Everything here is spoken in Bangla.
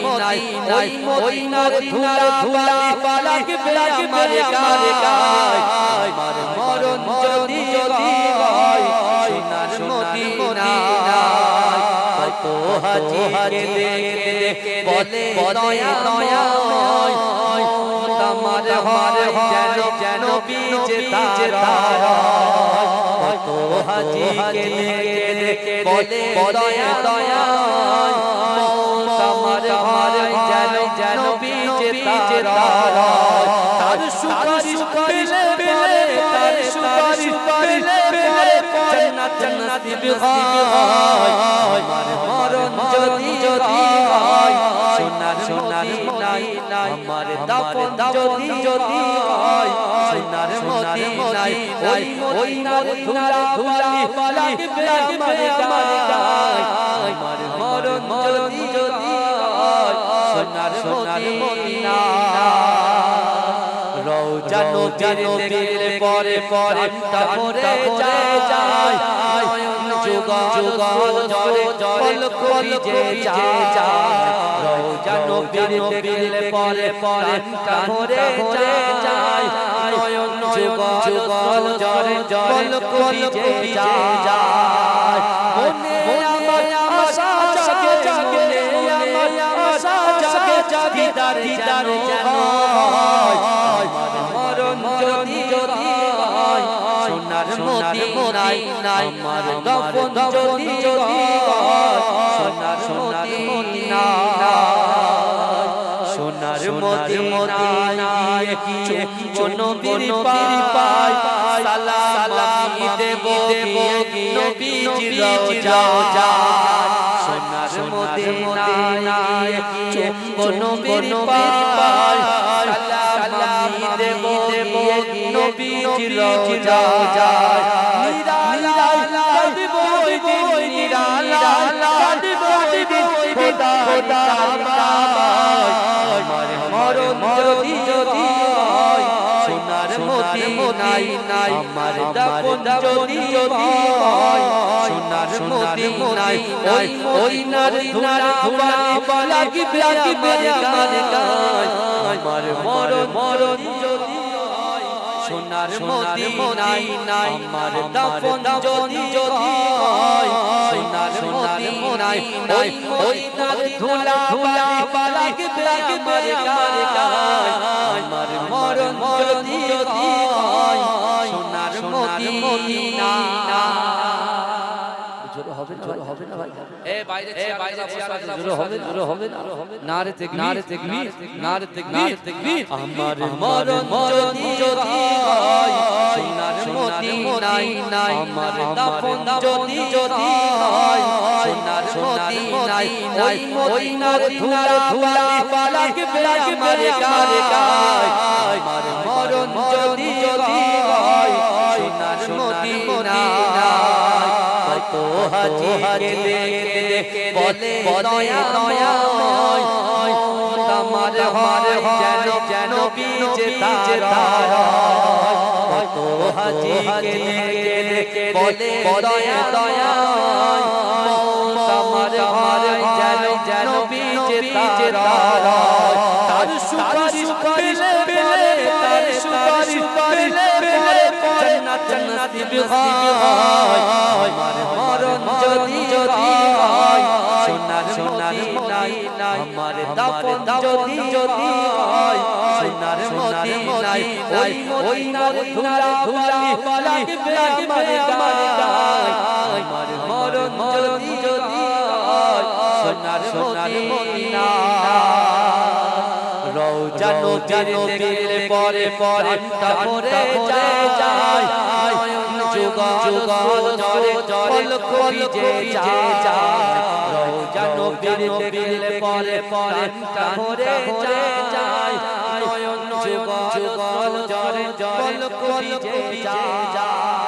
মদিনায় ওই মদিনার ধুলা লাগবে আমার গায় আমার মরণ যদি হয় সোনার মদিনায় কত হাজি দেখে বলে দয়া দয়া আমার হয় যেন বিজে তারা কত হাজি দেখে বলে দয়া দয়া আমার হয় যেন বিজে তারা তার সুপারিশ পেলে তার সুপারিশ পেলে জান্নাত নসিব হয় আমার মরণ যদি হয় সোনার মদিনায় আমার দাফন যদি হয় সোনার মদিনায় ওই মদিনার ধুলা লাগবে আমার গায় আমার মরণ যদি হয় সোনার মদিনায় রওজা নবীর পরে তামরে যায় যুগল জল কলিজে যায় রওজা নবীর পরে তামরে যায় যুগল জল কলিজে যায় মনে আমার আশা জাগে আমার আশা জাগে দিদার মরণ যদি হয় সোনার মদিনায় আমার দাফন যদি হয় সোনার মদিনায় সোনার মদিনায় চুন নবীর পায় সালাম দেব নবীজির রওজা সোনার মদিনায় চুন নবীর পায় সালাম দেব নবীজির রওজা নিরালা কাঁদব নিরালা কাঁদব খোদা আমার মরণ যদি হয় সোনার মদিনায় আমার দাফন যদি হয় সোনার মদিনায় ওই ধুলা লাগবে আমার গায় আমার মরণ যদি সোনার মদিনায় আমার দাফন যদি হয় সোনার মদিনায় ওই ধুলা লাগবে আমার গায় আমার মরণ যদি হয় সোনার মদিনায় হবে না ভাই এ বাইরে হবে না নারে তাকবীর আমার মরণ যদি হয় সোনার মদিনায় আমার দাফন যদি হয় সোনার মদিনায় ওই ধুলা লাগবে আমার গায় আমার মরণ যদি হয় সোনার মদিনায় কত হাজি দেখে বলে দয়া দয়া আমার হয় যেন বিজে তারা কত হাজি দেখে বলে দয়া দয়া আমার হয় যেন বিজে তারা তার সুপারিশ পেলে তার সুপারিশ পেলে জান্নাত নসিব হয় আমার মরণ যদি হয় সোনার মদিনায় আমার দাফন যদি হয় সোনার মদিনায় ওই ধুলা লাগবে আমার গায় আমার মরণ যদি হয় সোনার মদিনায় রওজা নবীর পরে তামরে যায় যুগল জল কলিজে যায় রওজা নবীর পরে তামরে যায় যুগল জল কলিজে যায়